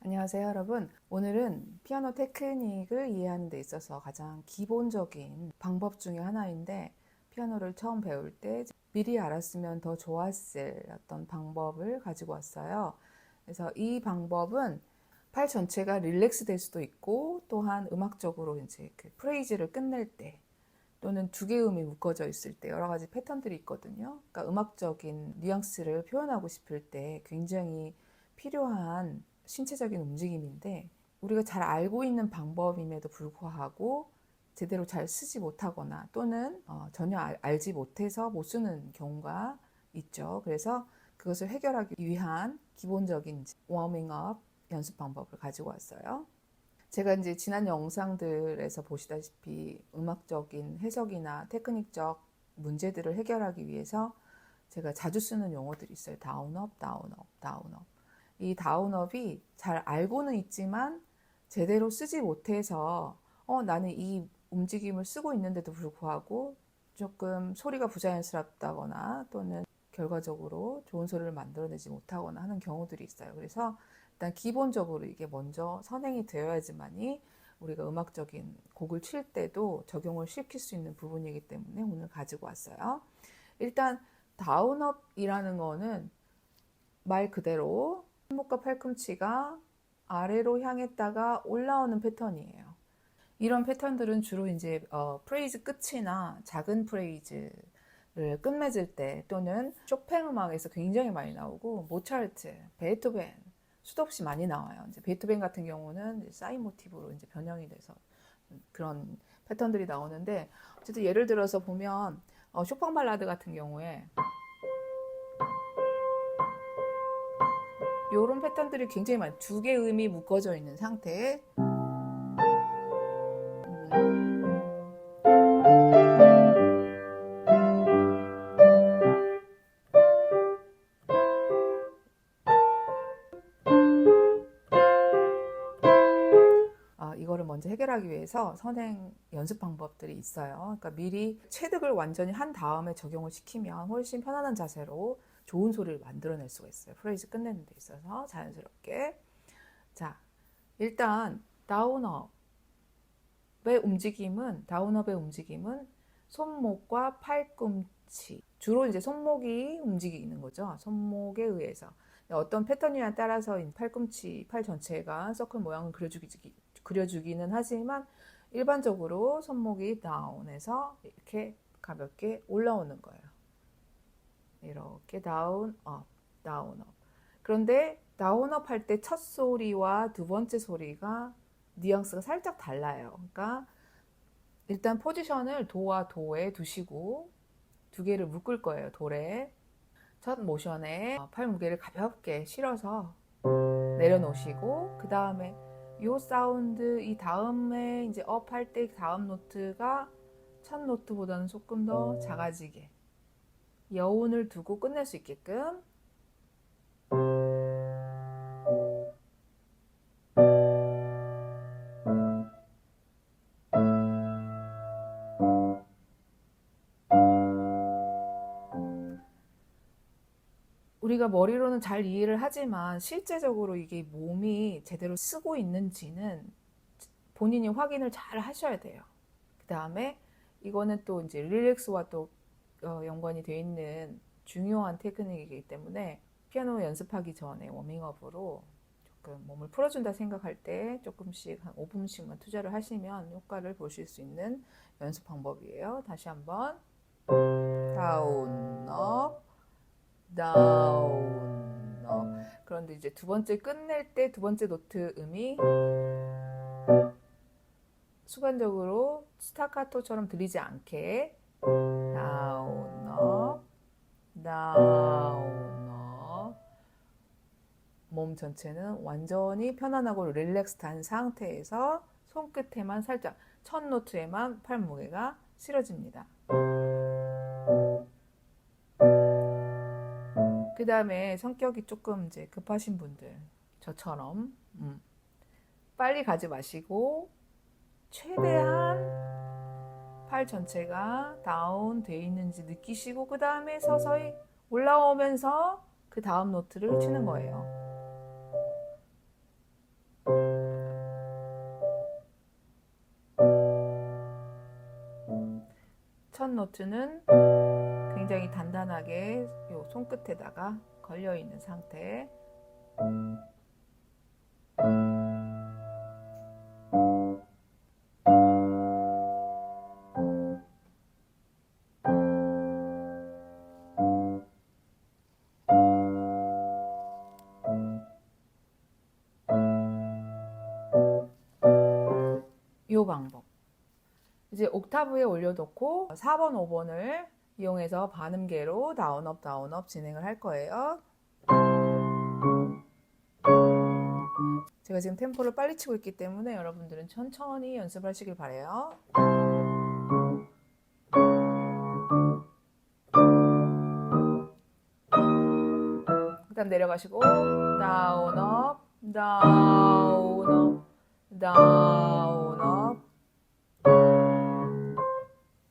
안녕하세요, 여러분. 오늘은 피아노 테크닉을 이해하는 데 있어서 가장 기본적인 방법 중에 하나인데, 피아노를 처음 배울 때 미리 알았으면 더 좋았을 어떤 방법을 가지고 왔어요. 그래서 이 방법은 팔 전체가 릴렉스 될 수도 있고, 또한 음악적으로 이제 그 프레이즈를 끝낼 때, 또는 두 개의 음이 묶어져 있을 때 여러 가지 패턴들이 있거든요. 그러니까 음악적인 뉘앙스를 표현하고 싶을 때 굉장히 필요한 신체적인 움직임인데, 우리가 잘 알고 있는 방법임에도 불구하고 제대로 잘 쓰지 못하거나 또는 전혀 알지 못해서 못 쓰는 경우가 있죠. 그래서 그것을 해결하기 위한 기본적인 워밍업 연습 방법을 가지고 왔어요. 제가 이제 지난 영상들에서 보시다시피 음악적인 해석이나 테크닉적 문제들을 해결하기 위해서 제가 자주 쓰는 용어들이 있어요. 다운업, 다운업, 다운업. 이 다운업이 잘 알고는 있지만 제대로 쓰지 못해서 나는 이 움직임을 쓰고 있는데도 불구하고 조금 소리가 부자연스럽다거나 또는 결과적으로 좋은 소리를 만들어내지 못하거나 하는 경우들이 있어요. 그래서 일단 기본적으로 이게 먼저 선행이 되어야지만이 우리가 음악적인 곡을 칠 때도 적용을 시킬 수 있는 부분이기 때문에 오늘 가지고 왔어요. 일단 다운업이라는 거는 말 그대로 손목과 팔꿈치가 아래로 향했다가 올라오는 패턴이에요. 이런 패턴들은 주로 이제 프레이즈 끝이나 작은 프레이즈를 끝맺을 때 또는 쇼팽 음악에서 굉장히 많이 나오고 모차르트, 베토벤 수도 없이 많이 나와요. 이제 베토벤 같은 경우는 사인 모티브로 이제 변형이 돼서 그런 패턴들이 나오는데, 어쨌든 예를 들어서 보면 쇼팽 발라드 같은 경우에 이런 패턴들이 굉장히 많아요. 두 개의 음이 묶어져 있는 상태에 이거를 먼저 해결하기 위해서 선행 연습 방법들이 있어요. 그러니까 미리 체득을 완전히 한 다음에 적용을 시키면 훨씬 편안한 자세로 좋은 소리를 만들어낼 수가 있어요. 프레이즈 끝내는 데 있어서 자연스럽게. 자, 일단 다운업의 움직임은 손목과 팔꿈치, 주로 이제 손목이 움직이는 거죠. 손목에 의해서 어떤 패턴이냐에 따라서 팔꿈치, 팔 전체가 서클 모양을 그려주기는 하지만 일반적으로 손목이 다운해서 이렇게 가볍게 올라오는 거예요. 이렇게 다운, 업, 다운, 업. 그런데 다운업 할 때 첫 소리와 두 번째 소리가 뉘앙스가 살짝 달라요. 그러니까 일단 포지션을 도와 도에 두시고 두 개를 묶을 거예요. 돌에. 첫 모션에 팔 무게를 가볍게 실어서 내려놓으시고, 그 다음에 요 사운드, 이 다음에 이제 업 할 때 다음 노트가 첫 노트보다는 조금 더 작아지게 여운을 두고 끝낼 수 있게끔 우리가 머리로는 잘 이해를 하지만 실제적으로 이게 몸이 제대로 쓰고 있는지는 본인이 확인을 잘 하셔야 돼요. 그 다음에 이거는 또 이제 릴렉스와 또 연관이 되어 있는 중요한 테크닉이기 때문에 피아노 연습하기 전에 워밍업으로 조금 몸을 풀어준다 생각할 때 조금씩 한 5분씩만 투자를 하시면 효과를 보실 수 있는 연습 방법이에요. 다시 한번 다운 업 다운 업. 그런데 이제 두 번째 끝낼 때 두 번째 노트 음이 순간적으로 스타카토처럼 들리지 않게 다운 업 다운 업. 몸 전체는 완전히 편안하고 릴렉스한 상태에서 손끝에만 살짝, 첫 노트에만 팔무게가 실어집니다. 그 다음에 성격이 조금 이제 급하신 분들, 저처럼 빨리 가지 마시고 최대한 팔 전체가 다운 돼 있는지 느끼시고, 그 다음에 서서히 올라오면서 그 다음 노트를 치는 거예요. 첫 노트는 굉장히 단단하게 요 손끝에다가 걸려 있는 상태. 요 방법. 이제 옥타브에 올려놓고 4번, 5번을 이용해서 반음계로 다운업, 다운업 진행을 할 거예요. 제가 지금 템포를 빨리 치고 있기 때문에 여러분들은 천천히 연습을 하시길 바래요. 그 다음 내려가시고 다운업, 다운업, 다운업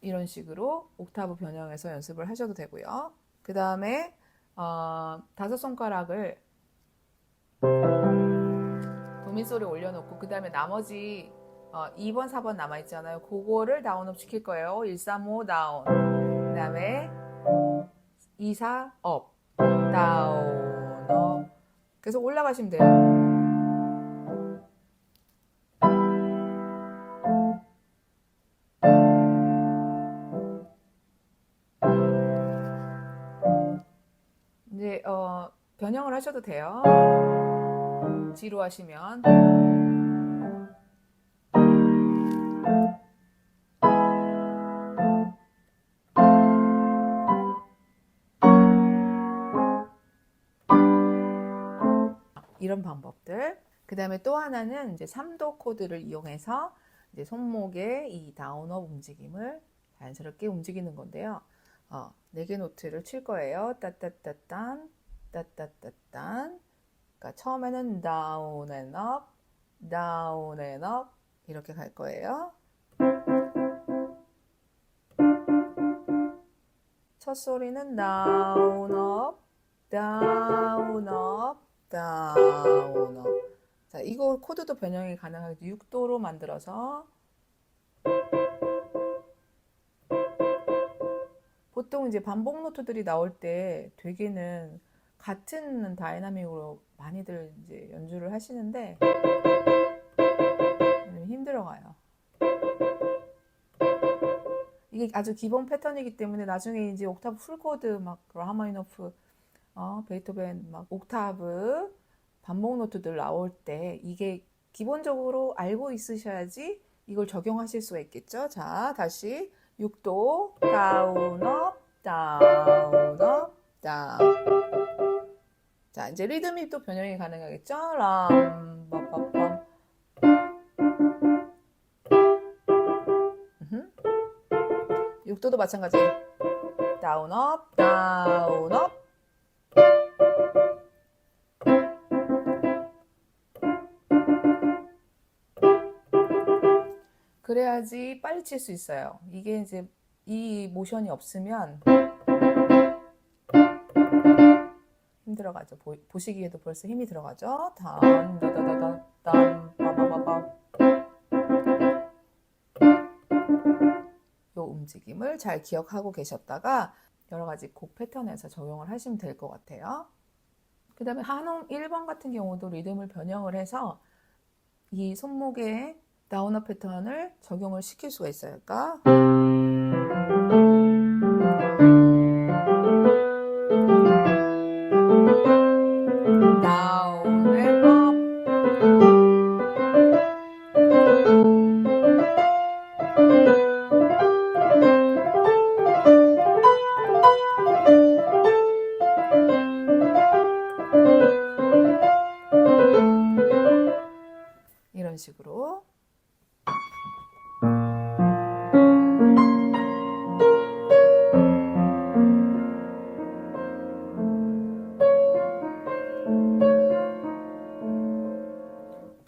이런 식으로 옥타브 변형해서 연습을 하셔도 되고요. 그 다음에 5손가락을 도미솔에 올려놓고 그 다음에 나머지 2번, 4번 남아있잖아요. 그거를 다운업 시킬 거예요. 1, 3, 5 다운. 그 다음에 2, 4 업. 다운업. 계속 올라가시면 돼요. 이제 변형을 하셔도 돼요. 지루하시면. 이런 방법들. 그 다음에 또 하나는 이제 3도 코드를 이용해서 이제 손목의 이 다운업 움직임을 자연스럽게 움직이는 건데요. 4개 노트를 칠 거예요. 따따따딴, 따따따딴. 그러니까 처음에는 down and up, down and up 이렇게 갈 거예요. 첫 소리는 down, up, down, up, down, up. 자, 이거 코드도 변형이 가능하게 6도로 만들어서 보통 이제 반복 노트들이 나올 때 되게는 같은 다이나믹으로 많이들 이제 연주를 하시는데 힘들어가요. 이게 아주 기본 패턴이기 때문에 나중에 이제 옥타브 풀 코드 막 라흐마니노프, 베토벤 막 옥타브 반복 노트들 나올 때 이게 기본적으로 알고 있으셔야지 이걸 적용하실 수가 있겠죠. 자, 다시 6도 다운 업 다운 업 다운. 자, 이제 리듬이 또 변형이 가능하겠죠. 람 빠빠빰. 6도도 마찬가지. 다운 업 다운 업. 그래야지 빨리 칠 수 있어요. 이게 이제 이 모션이 없으면 힘들어가죠. 보시기에도 벌써 힘이 들어가죠. 단, 다다다다, 단, 빠바바바. 요 움직임을 잘 기억하고 계셨다가 여러 가지 곡 패턴에서 적용을 하시면 될 것 같아요. 그 다음에 한음 1번 같은 경우도 리듬을 변형을 해서 이 손목에 다운업 패턴을 적용을 시킬 수가 있어요. 그러니까 다운 앤 업. 이런 식으로.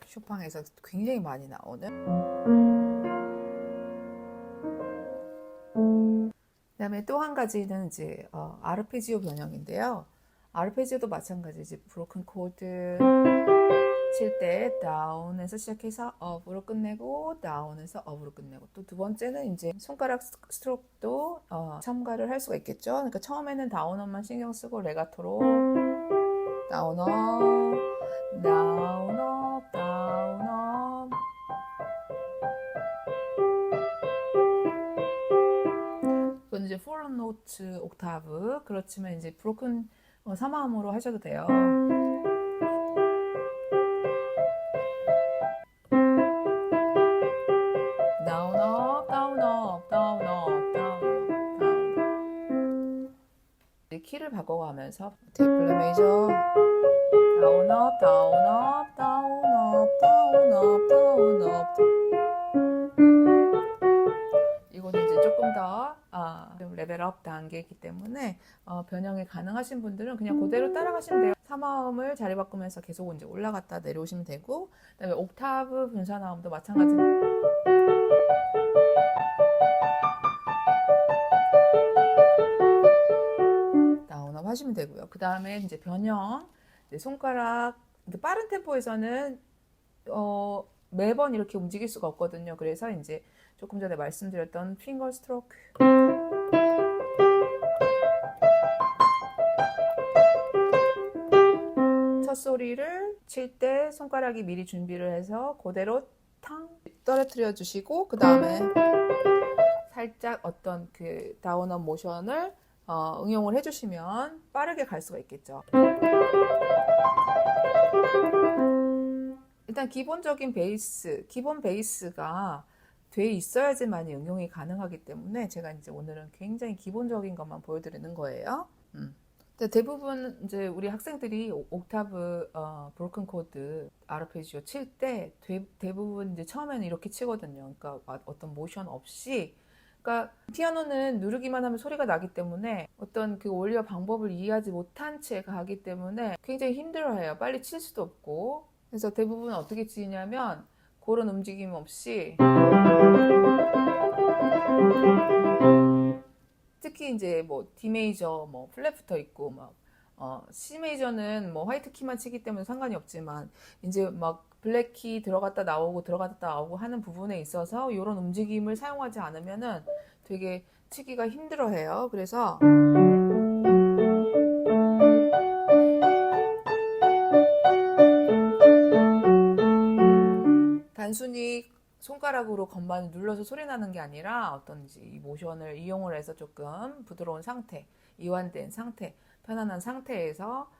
쇼팡에서 굉장히 많이 나오는. 그다음에 또 한 가지는 이제 아르페지오 변형인데요. 아르페지오도 마찬가지 이제 브로큰 코드, 칠 때 다운에서 시작해서 업으로 끝내고 다운에서 업으로 끝내고, 또 두 번째는 이제 손가락 스트로크도 첨가를 할 수가 있겠죠. 그러니까 처음에는 다운업만 신경 쓰고 레가토로 다운업, 다운업, 다운업. 이건 이제 풀 노트 옥타브. 그렇지만 이제 브로큰 3화음으로 하셔도 돼요. 다운업, 다운업, 다운업, 다운업. 키를 바꿔가면서 테이플 메이저 다운업, 다운업, 다운업, 다운업, 다운업. 이거는 이제 조금 더 레벨업 단계이기 때문에 변형이 가능하신 분들은 그냥 그대로 따라가시면 돼요. 3화음을 자리 바꾸면서 계속 이제 올라갔다 내려오시면 되고, 그다음에 옥타브 분사나음도 마찬가지. 다운업 하시면 되고요. 그 다음에 이제 변형, 이제 손가락 빠른 템포에서는 매번 이렇게 움직일 수가 없거든요. 그래서 이제 조금 전에 말씀드렸던 핑거 스트로크, 첫 소리를 칠 때 손가락이 미리 준비를 해서 그대로 탕 떨어뜨려 주시고, 그 다음에 살짝 어떤 그 다운업 모션을 응용을 해주시면 빠르게 갈 수가 있겠죠. 일단 기본적인 베이스, 기본 베이스가 돼 있어야지만 응용이 가능하기 때문에 제가 이제 오늘은 굉장히 기본적인 것만 보여드리는 거예요. 대부분 이제 우리 학생들이 옥타브 브로큰 코드 아르페지오 칠 때 대부분 이제 처음에는 이렇게 치거든요. 그러니까 어떤 모션 없이, 그러니까 피아노는 누르기만 하면 소리가 나기 때문에 어떤 그 원리와 방법을 이해하지 못한 채 가기 때문에 굉장히 힘들어해요. 빨리 칠 수도 없고. 그래서 대부분 어떻게 치냐면 그런 움직임 없이, 특히 이제 뭐 D 메이저 뭐 플랫 붙어 있고 막 C 메이저는 뭐 화이트 키만 치기 때문에 상관이 없지만, 이제 막 블랙 키 들어갔다 나오고 들어갔다 나오고 하는 부분에 있어서 이런 움직임을 사용하지 않으면은 되게 치기가 힘들어해요. 그래서 단순히 손가락으로 건반을 눌러서 소리 나는 게 아니라 어떤지 이 모션을 이용을 해서 조금 부드러운 상태, 이완된 상태, 편안한 상태에서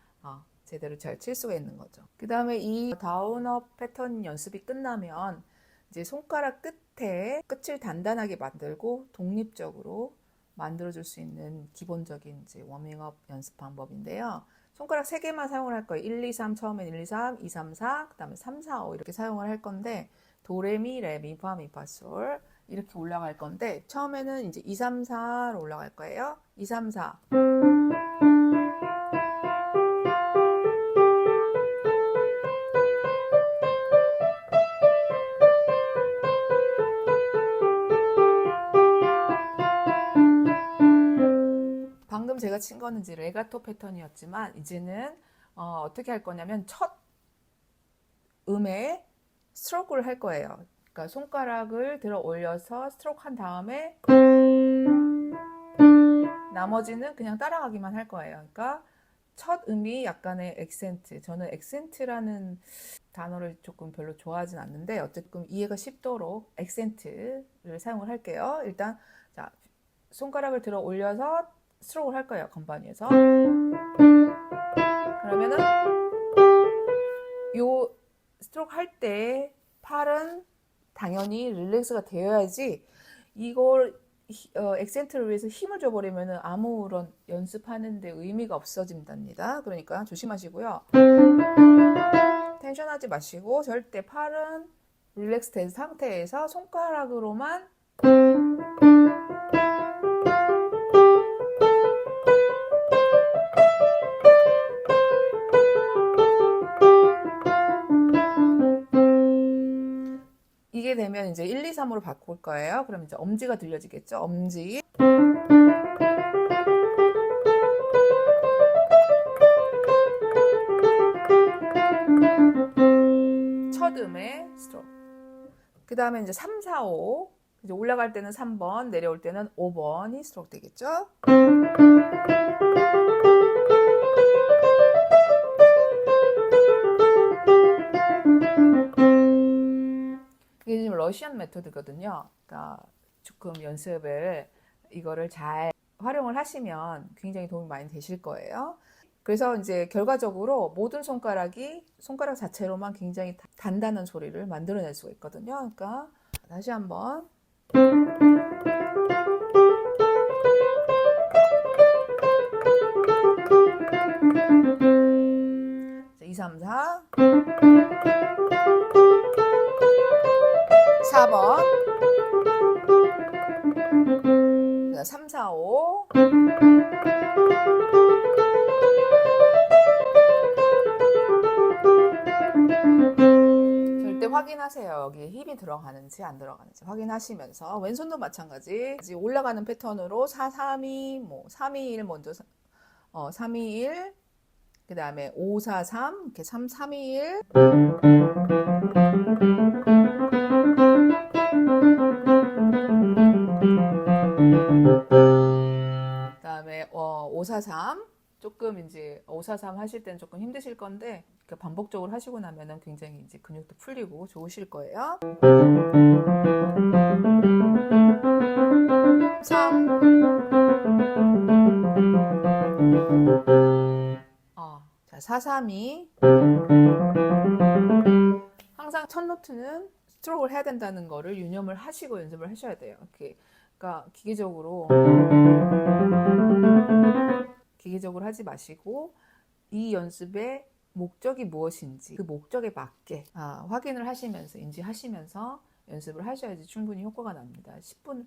제대로 잘 칠 수가 있는 거죠. 그 다음에 이 다운업 패턴 연습이 끝나면 이제 손가락 끝에 끝을 단단하게 만들고 독립적으로 만들어줄 수 있는 기본적인 이제 워밍업 연습 방법인데요. 손가락 3개만 사용을 할 거예요. 1, 2, 3, 처음엔 1, 2, 3, 2, 3, 4, 그 다음에 3, 4, 5 이렇게 사용을 할 건데, 도레미, 레, 미, 파, 미, 파, 솔 이렇게 올라갈 건데, 처음에는 이제 2, 3, 4로 올라갈 거예요. 2, 3, 4. 방금 제가 친 거는 이제 레가토 패턴이었지만, 이제는 어떻게 할 거냐면 첫 음에 스트로크를 할 거예요. 그러니까 손가락을 들어 올려서 스트로크 한 다음에 나머지는 그냥 따라가기만 할 거예요. 그러니까 첫 음이 약간의 액센트, 저는 액센트라는 단어를 조금 별로 좋아하진 않는데 어쨌든 이해가 쉽도록 액센트를 사용을 할게요. 일단 자, 손가락을 들어 올려서 스트로크를 할 거예요. 건반 위에서. 그러면은 요 스트로크 할 때 팔은 당연히 릴렉스가 되어야지, 이걸 액센트를 위해서 힘을 줘버리면 아무런 연습하는데 의미가 없어진답니다. 그러니까 조심하시고요. 텐션하지 마시고 절대 팔은 릴렉스 된 상태에서 손가락으로만 이게 되면 이제 1, 2, 3으로 바꿀 거예요. 그럼 이제 엄지가 들려지겠죠? 엄지. 서드 음의 스트로크. 그 다음에 이제 3, 4, 5. 이제 올라갈 때는 3번, 내려올 때는 5번이 스트로크 되겠죠? 이게 지금 러시안 메토드거든요. 그러니까 조금 연습을 이거를 잘 활용을 하시면 굉장히 도움이 많이 되실 거예요. 그래서 이제 결과적으로 모든 손가락 자체로만 굉장히 단단한 소리를 만들어낼 수가 있거든요. 그러니까 다시 한번 2, 3, 4 4번 3, 4, 5 절대 확인하세요. 여기 힘이 들어가는지 안 들어가는지 확인하시면서 왼손도 마찬가지 올라가는 패턴으로 4, 3, 2, 3, 2, 1 먼저 3, 2, 1 그 다음에 5, 4, 3 이렇게 3, 3, 2, 1 그 다음에 5, 4, 3 조금 이제 5, 4, 3 하실 때는 조금 힘드실 건데 반복적으로 하시고 나면은 굉장히 이제 근육도 풀리고 좋으실 거예요. 3 자, 4, 3, 2 항상 첫 노트는 스트로크를 해야 된다는 거를 유념을 하시고 연습을 하셔야 돼요. 이렇게 그러니까 기계적으로 하지 마시고 이 연습의 목적이 무엇인지 그 목적에 맞게 확인을 하시면서 인지하시면서 연습을 하셔야지 충분히 효과가 납니다. 10분,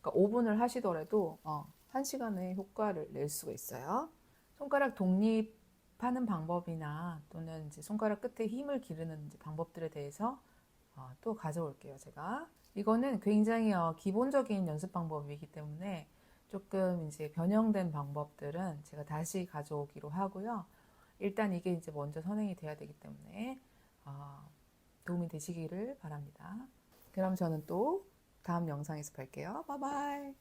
그러니까 5분을 하시더라도 1시간의 효과를 낼 수가 있어요. 손가락 독립하는 방법이나 또는 이제 손가락 끝에 힘을 기르는 방법들에 대해서 또 가져올게요. 제가 이거는 굉장히 기본적인 연습 방법이기 때문에 조금 이제 변형된 방법들은 제가 다시 가져오기로 하고요. 일단 이게 이제 먼저 선행이 돼야 되기 때문에 도움이 되시기를 바랍니다. 그럼 저는 또 다음 영상에서 뵐게요. 바이바이.